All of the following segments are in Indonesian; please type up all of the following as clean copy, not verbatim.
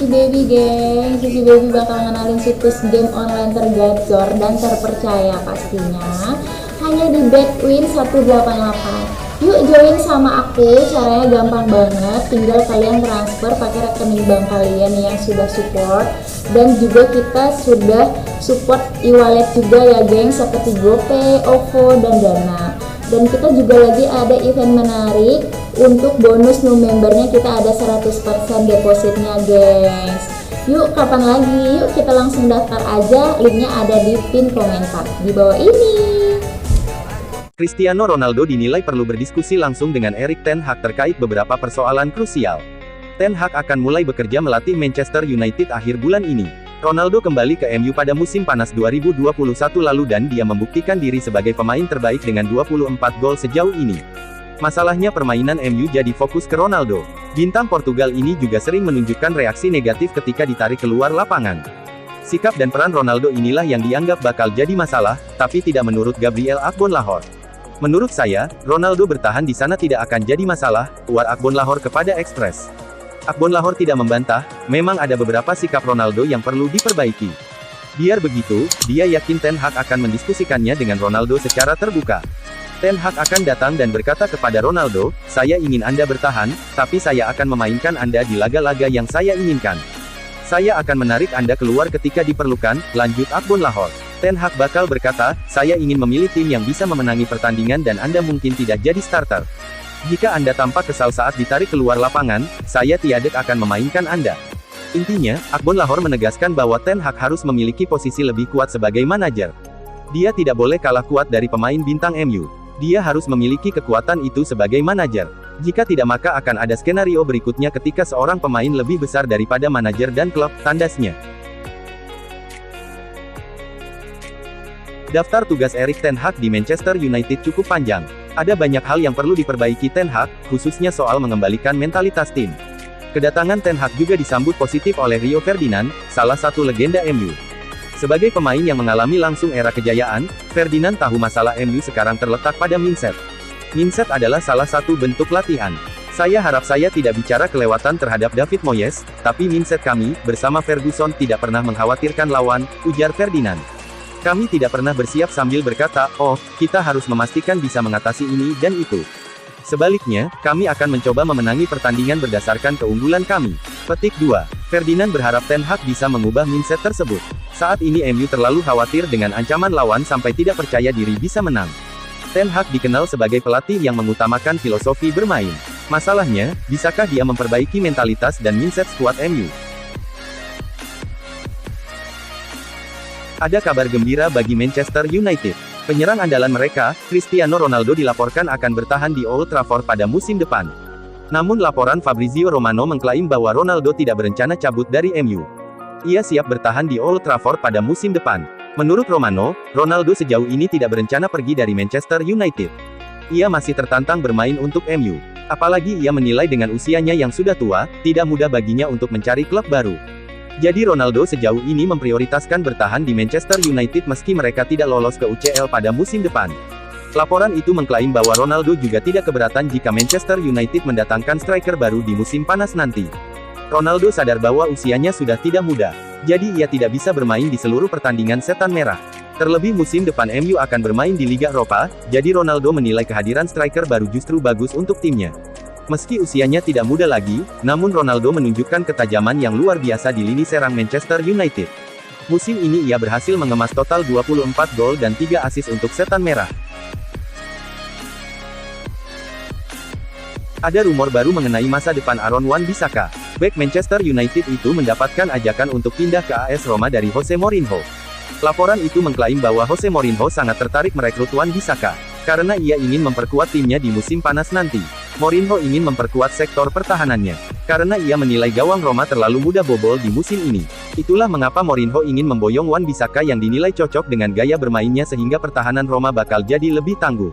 Sisi Baby geng. Sisi Baby bakal ngenalin situs game online tergacor dan terpercaya pastinya hanya di Betwin 188. Yuk join sama aku, caranya gampang banget, tinggal kalian transfer pakai rekening bank kalian yang sudah support, dan juga kita sudah support e-wallet juga ya geng, seperti GoPay, OVO, dan Dana. Dan kita juga lagi ada event menarik, untuk bonus new membernya kita ada 100% depositnya gengs. Yuk kapan lagi, yuk kita langsung daftar aja, linknya ada di pin komentar di bawah ini. Cristiano Ronaldo dinilai perlu berdiskusi langsung dengan Erik ten Hag terkait beberapa persoalan krusial. Ten Hag akan mulai bekerja melatih Manchester United akhir bulan ini. Ronaldo kembali ke MU pada musim panas 2021 lalu dan dia membuktikan diri sebagai pemain terbaik dengan 24 gol sejauh ini. Masalahnya permainan MU jadi fokus ke Ronaldo. Bintang Portugal ini juga sering menunjukkan reaksi negatif ketika ditarik keluar lapangan. Sikap dan peran Ronaldo inilah yang dianggap bakal jadi masalah, tapi tidak menurut Gabriel Agbonlahor. Menurut saya, Ronaldo bertahan di sana tidak akan jadi masalah, ujar Agbonlahor kepada Express. Agbonlahor tidak membantah, memang ada beberapa sikap Ronaldo yang perlu diperbaiki. Biar begitu, dia yakin Ten Hag akan mendiskusikannya dengan Ronaldo secara terbuka. Ten Hag akan datang dan berkata kepada Ronaldo, "Saya ingin Anda bertahan, tapi saya akan memainkan Anda di laga-laga yang saya inginkan. Saya akan menarik Anda keluar ketika diperlukan," lanjut Agbonlahor. Ten Hag bakal berkata, "Saya ingin memilih tim yang bisa memenangi pertandingan dan Anda mungkin tidak jadi starter. Jika Anda tampak kesal saat ditarik keluar lapangan, saya tiadek akan memainkan Anda." Intinya, Agbonlahor menegaskan bahwa Ten Hag harus memiliki posisi lebih kuat sebagai manajer. Dia tidak boleh kalah kuat dari pemain bintang MU. Dia harus memiliki kekuatan itu sebagai manajer. Jika tidak maka akan ada skenario berikutnya ketika seorang pemain lebih besar daripada manajer dan klub, tandasnya. Daftar tugas Erik ten Hag di Manchester United cukup panjang. Ada banyak hal yang perlu diperbaiki Ten Hag, khususnya soal mengembalikan mentalitas tim. Kedatangan Ten Hag juga disambut positif oleh Rio Ferdinand, salah satu legenda MU. Sebagai pemain yang mengalami langsung era kejayaan, Ferdinand tahu masalah MU sekarang terletak pada mindset. Mindset adalah salah satu bentuk latihan. Saya harap saya tidak bicara kelewatan terhadap David Moyes, tapi mindset kami, bersama Ferguson tidak pernah mengkhawatirkan lawan, ujar Ferdinand. Kami tidak pernah bersiap sambil berkata, "Oh, kita harus memastikan bisa mengatasi ini dan itu." Sebaliknya, kami akan mencoba memenangi pertandingan berdasarkan keunggulan kami. Petik 2. Ferdinand berharap Ten Hag bisa mengubah mindset tersebut. Saat ini MU terlalu khawatir dengan ancaman lawan sampai tidak percaya diri bisa menang. Ten Hag dikenal sebagai pelatih yang mengutamakan filosofi bermain. Masalahnya, bisakah dia memperbaiki mentalitas dan mindset skuad MU? Ada kabar gembira bagi Manchester United. Penyerang andalan mereka, Cristiano Ronaldo dilaporkan akan bertahan di Old Trafford pada musim depan. Namun laporan Fabrizio Romano mengklaim bahwa Ronaldo tidak berencana cabut dari MU. Ia siap bertahan di Old Trafford pada musim depan. Menurut Romano, Ronaldo sejauh ini tidak berencana pergi dari Manchester United. Ia masih tertantang bermain untuk MU. Apalagi ia menilai dengan usianya yang sudah tua, tidak mudah baginya untuk mencari klub baru. Jadi Ronaldo sejauh ini memprioritaskan bertahan di Manchester United meski mereka tidak lolos ke UCL pada musim depan. Laporan itu mengklaim bahwa Ronaldo juga tidak keberatan jika Manchester United mendatangkan striker baru di musim panas nanti. Ronaldo sadar bahwa usianya sudah tidak muda, jadi ia tidak bisa bermain di seluruh pertandingan setan merah. Terlebih musim depan MU akan bermain di Liga Eropa, jadi Ronaldo menilai kehadiran striker baru justru bagus untuk timnya. Meski usianya tidak muda lagi, namun Ronaldo menunjukkan ketajaman yang luar biasa di lini serang Manchester United. Musim ini ia berhasil mengemas total 24 gol dan 3 assist untuk setan merah. Ada rumor baru mengenai masa depan Aaron Wan-Bissaka. Bek Manchester United itu mendapatkan ajakan untuk pindah ke AS Roma dari Jose Mourinho. Laporan itu mengklaim bahwa Jose Mourinho sangat tertarik merekrut Wan-Bissaka, karena ia ingin memperkuat timnya di musim panas nanti. Mourinho ingin memperkuat sektor pertahanannya, karena ia menilai gawang Roma terlalu mudah bobol di musim ini. Itulah mengapa Mourinho ingin memboyong Wan-Bissaka yang dinilai cocok dengan gaya bermainnya sehingga pertahanan Roma bakal jadi lebih tangguh.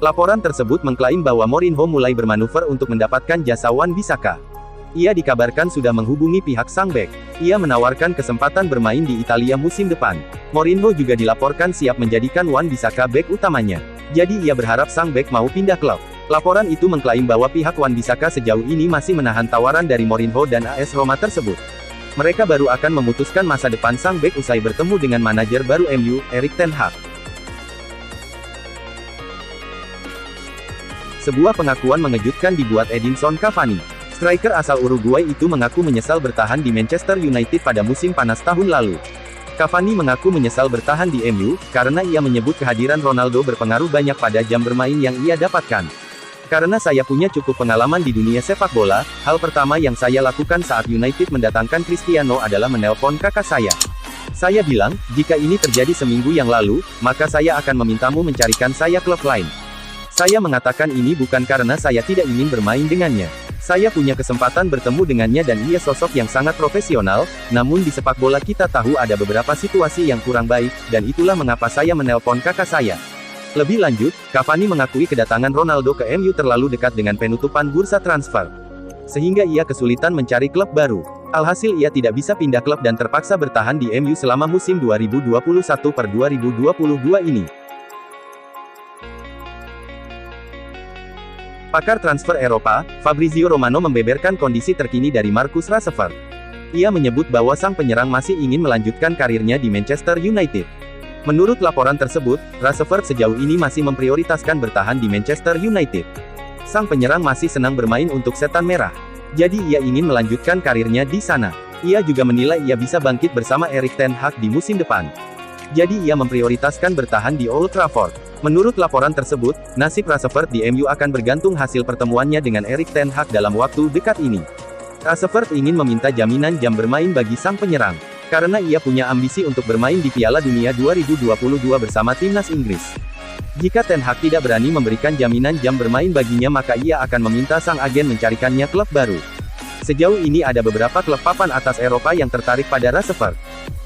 Laporan tersebut mengklaim bahwa Mourinho mulai bermanuver untuk mendapatkan jasa Wan-Bissaka. Ia dikabarkan sudah menghubungi pihak sang bek. Ia menawarkan kesempatan bermain di Italia musim depan. Mourinho juga dilaporkan siap menjadikan Wan-Bissaka bek utamanya. Jadi ia berharap sang bek mau pindah klub. Laporan itu mengklaim bahwa pihak Wan-Bissaka sejauh ini masih menahan tawaran dari Mourinho dan AS Roma tersebut. Mereka baru akan memutuskan masa depan sang bek usai bertemu dengan manajer baru MU, Erik ten Hag. Sebuah pengakuan mengejutkan dibuat Edinson Cavani. Striker asal Uruguay itu mengaku menyesal bertahan di Manchester United pada musim panas tahun lalu. Cavani mengaku menyesal bertahan di MU, karena ia menyebut kehadiran Ronaldo berpengaruh banyak pada jam bermain yang ia dapatkan. Karena saya punya cukup pengalaman di dunia sepak bola, hal pertama yang saya lakukan saat United mendatangkan Cristiano adalah menelpon kakak saya. Saya bilang, jika ini terjadi seminggu yang lalu, maka saya akan memintamu mencarikan saya klub lain. Saya mengatakan ini bukan karena saya tidak ingin bermain dengannya. Saya punya kesempatan bertemu dengannya dan ia sosok yang sangat profesional, namun di sepak bola kita tahu ada beberapa situasi yang kurang baik, dan itulah mengapa saya menelpon kakak saya. Lebih lanjut, Cavani mengakui kedatangan Ronaldo ke MU terlalu dekat dengan penutupan bursa transfer. Sehingga ia kesulitan mencari klub baru. Alhasil ia tidak bisa pindah klub dan terpaksa bertahan di MU selama musim 2021-2022 ini. Pakar transfer Eropa, Fabrizio Romano membeberkan kondisi terkini dari Marcus Rashford. Ia menyebut bahwa sang penyerang masih ingin melanjutkan karirnya di Manchester United. Menurut laporan tersebut, Rashford sejauh ini masih memprioritaskan bertahan di Manchester United. Sang penyerang masih senang bermain untuk Setan Merah. Jadi ia ingin melanjutkan karirnya di sana. Ia juga menilai ia bisa bangkit bersama Erik ten Hag di musim depan. Jadi ia memprioritaskan bertahan di Old Trafford. Menurut laporan tersebut, nasib Rashford di MU akan bergantung hasil pertemuannya dengan Erik ten Hag dalam waktu dekat ini. Rashford ingin meminta jaminan jam bermain bagi sang penyerang, karena ia punya ambisi untuk bermain di Piala Dunia 2022 bersama timnas Inggris. Jika ten Hag tidak berani memberikan jaminan jam bermain baginya, maka ia akan meminta sang agen mencarikannya klub baru. Sejauh ini ada beberapa klub papan atas Eropa yang tertarik pada Rashford.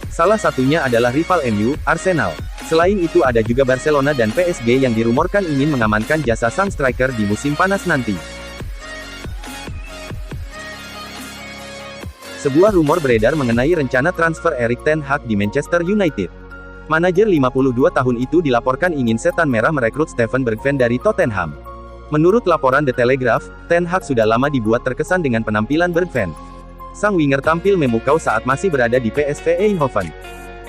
Salah satunya adalah rival MU, Arsenal. Selain itu ada juga Barcelona dan PSG yang dirumorkan ingin mengamankan jasa sang striker di musim panas nanti. Sebuah rumor beredar mengenai rencana transfer Erik ten Hag di Manchester United. Manajer 52 tahun itu dilaporkan ingin Setan Merah merekrut Steven Bergwijn dari Tottenham. Menurut laporan The Telegraph, ten Hag sudah lama dibuat terkesan dengan penampilan Bergwijn. Sang winger tampil memukau saat masih berada di PSV Eindhoven.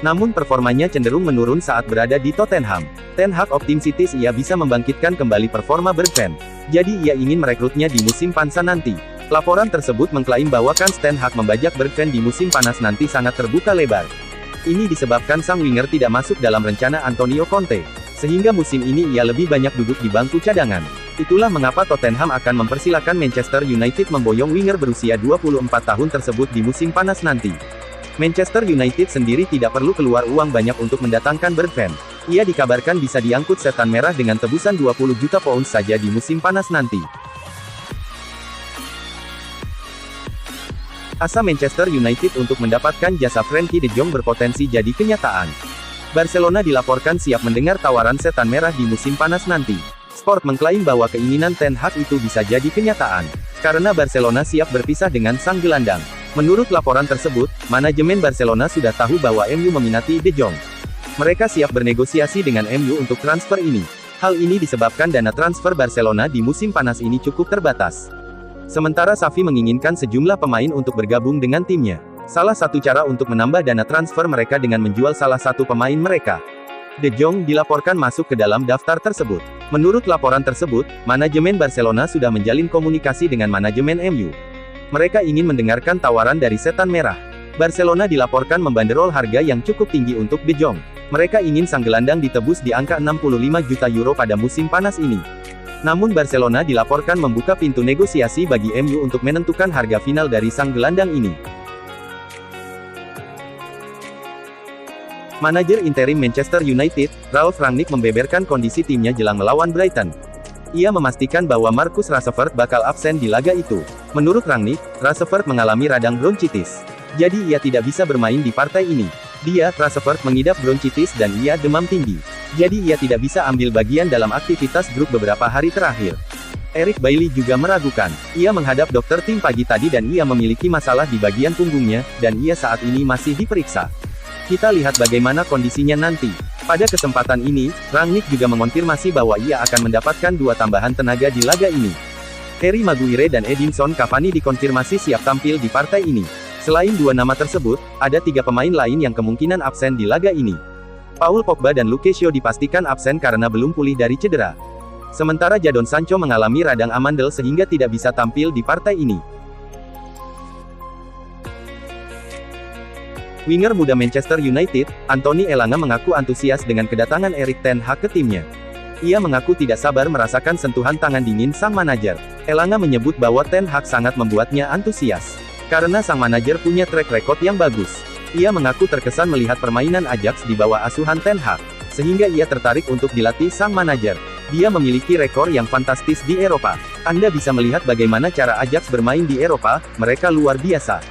Namun performanya cenderung menurun saat berada di Tottenham. Ten Hag optimistis ia bisa membangkitkan kembali performa Bergwijn. Jadi ia ingin merekrutnya di musim panas nanti. Laporan tersebut mengklaim bahwa kans Ten Hag membajak Bergwijn di musim panas nanti sangat terbuka lebar. Ini disebabkan sang winger tidak masuk dalam rencana Antonio Conte. Sehingga musim ini ia lebih banyak duduk di bangku cadangan. Itulah mengapa Tottenham akan mempersilahkan Manchester United memboyong winger berusia 24 tahun tersebut di musim panas nanti. Manchester United sendiri tidak perlu keluar uang banyak untuk mendatangkan Bergwijn. Ia dikabarkan bisa diangkut Setan Merah dengan tebusan 20 juta pound saja di musim panas nanti. Asa Manchester United untuk mendapatkan jasa Frenkie de Jong berpotensi jadi kenyataan. Barcelona dilaporkan siap mendengar tawaran Setan Merah di musim panas nanti. Sport mengklaim bahwa keinginan Ten Hag itu bisa jadi kenyataan, karena Barcelona siap berpisah dengan sang gelandang. Menurut laporan tersebut, manajemen Barcelona sudah tahu bahwa MU meminati De Jong. Mereka siap bernegosiasi dengan MU untuk transfer ini. Hal ini disebabkan dana transfer Barcelona di musim panas ini cukup terbatas. Sementara Xavi menginginkan sejumlah pemain untuk bergabung dengan timnya. Salah satu cara untuk menambah dana transfer mereka dengan menjual salah satu pemain mereka. De Jong dilaporkan masuk ke dalam daftar tersebut. Menurut laporan tersebut, manajemen Barcelona sudah menjalin komunikasi dengan manajemen MU. Mereka ingin mendengarkan tawaran dari Setan Merah. Barcelona dilaporkan membanderol harga yang cukup tinggi untuk De Jong. Mereka ingin sang gelandang ditebus di angka 65 juta euro pada musim panas ini. Namun Barcelona dilaporkan membuka pintu negosiasi bagi MU untuk menentukan harga final dari sang gelandang ini. Manajer interim Manchester United, Ralf Rangnick membeberkan kondisi timnya jelang melawan Brighton. Ia memastikan bahwa Marcus Rashford bakal absen di laga itu. Menurut Rangnick, Rashford mengalami radang bronkitis. Jadi ia tidak bisa bermain di partai ini. Rashford mengidap bronkitis dan ia demam tinggi. Jadi ia tidak bisa ambil bagian dalam aktivitas grup beberapa hari terakhir. Eric Bailly juga meragukan. Ia menghadap dokter tim pagi tadi dan ia memiliki masalah di bagian punggungnya, dan ia saat ini masih diperiksa. Kita lihat bagaimana kondisinya nanti. Pada kesempatan ini, Rangnick juga mengonfirmasi bahwa ia akan mendapatkan 2 tambahan tenaga di laga ini. Harry Maguire dan Edinson Cavani dikonfirmasi siap tampil di partai ini. Selain dua nama tersebut, ada 3 pemain lain yang kemungkinan absen di laga ini. Paul Pogba dan Luke Shaw dipastikan absen karena belum pulih dari cedera. Sementara Jadon Sancho mengalami radang amandel sehingga tidak bisa tampil di partai ini. Winger muda Manchester United, Anthony Elanga mengaku antusias dengan kedatangan Erik ten Hag ke timnya. Ia mengaku tidak sabar merasakan sentuhan tangan dingin sang manajer. Elanga menyebut bahwa Ten Hag sangat membuatnya antusias. Karena sang manajer punya track record yang bagus. Ia mengaku terkesan melihat permainan Ajax di bawah asuhan Ten Hag, sehingga ia tertarik untuk dilatih sang manajer. Dia memiliki rekor yang fantastis di Eropa. Anda bisa melihat bagaimana cara Ajax bermain di Eropa, mereka luar biasa.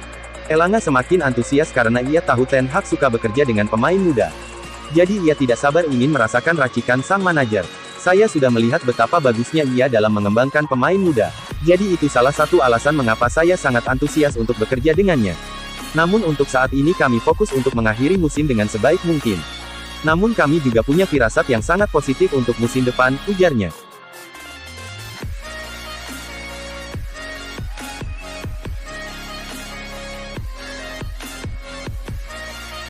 Elanga semakin antusias karena ia tahu Ten Hag suka bekerja dengan pemain muda. Jadi ia tidak sabar ingin merasakan racikan sang manajer. Saya sudah melihat betapa bagusnya ia dalam mengembangkan pemain muda. Jadi itu salah satu alasan mengapa saya sangat antusias untuk bekerja dengannya. Namun untuk saat ini kami fokus untuk mengakhiri musim dengan sebaik mungkin. Namun kami juga punya firasat yang sangat positif untuk musim depan, ujarnya.